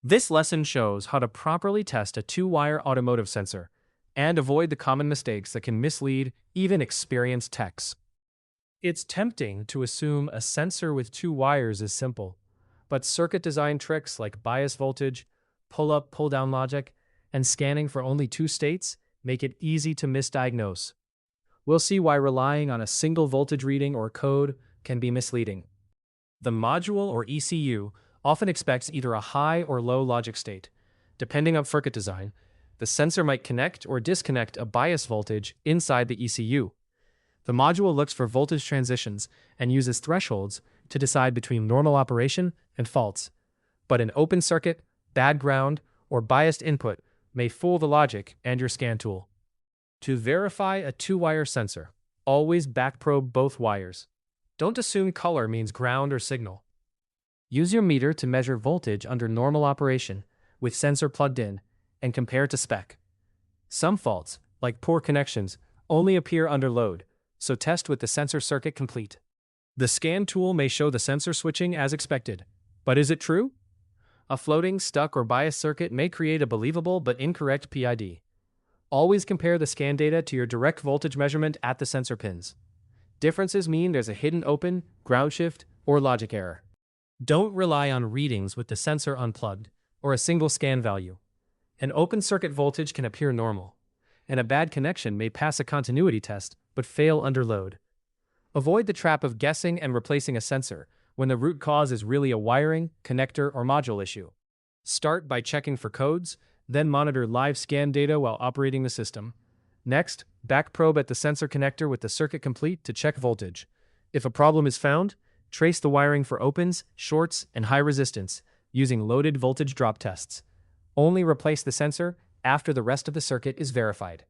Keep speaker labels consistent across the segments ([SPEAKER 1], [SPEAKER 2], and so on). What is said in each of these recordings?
[SPEAKER 1] This lesson shows how to properly test a two-wire automotive sensor and avoid the common mistakes that can mislead even experienced techs. It's tempting to assume a sensor with two wires is simple, but circuit design tricks like bias voltage, pull-up, pull-down logic, and scanning for only two states make it easy to misdiagnose. We'll see why relying on a single voltage reading or code can be misleading. The module or ECU often expects either a high or low logic state. Depending on circuit design, the sensor might connect or disconnect a bias voltage inside the ECU. The module looks for voltage transitions and uses thresholds to decide between normal operation and faults. But an open circuit, bad ground, or biased input may fool the logic and your scan tool. To verify a two-wire sensor, always backprobe both wires. Don't assume color means ground or signal. Use your meter to measure voltage under normal operation with sensor plugged in and compare to spec. Some faults, like poor connections, only appear under load, so test with the sensor circuit complete. The scan tool may show the sensor switching as expected, but is it true? A floating, stuck, or biased circuit may create a believable but incorrect PID. Always compare the scan data to your direct voltage measurement at the sensor pins. Differences mean there's a hidden open, ground shift, or logic error. Don't rely on readings with the sensor unplugged or a single scan value. An open circuit voltage can appear normal, and a bad connection may pass a continuity test but fail under load. Avoid the trap of guessing and replacing a sensor when the root cause is really a wiring, connector, or module issue. Start by checking for codes, then monitor live scan data while operating the system. Next, backprobe at the sensor connector with the circuit complete to check voltage. If a problem is found, trace the wiring for opens, shorts, and high resistance using loaded voltage drop tests. Only replace the sensor after the rest of the circuit is verified.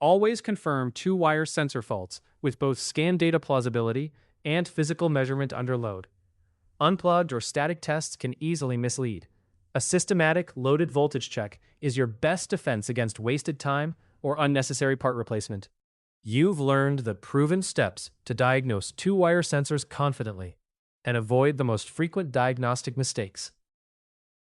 [SPEAKER 1] Always confirm two-wire sensor faults with both scan data plausibility and physical measurement under load. Unplugged or static tests can easily mislead. A systematic, loaded voltage check is your best defense against wasted time or unnecessary part replacement. You've learned the proven steps to diagnose two-wire sensors confidently and avoid the most frequent diagnostic mistakes.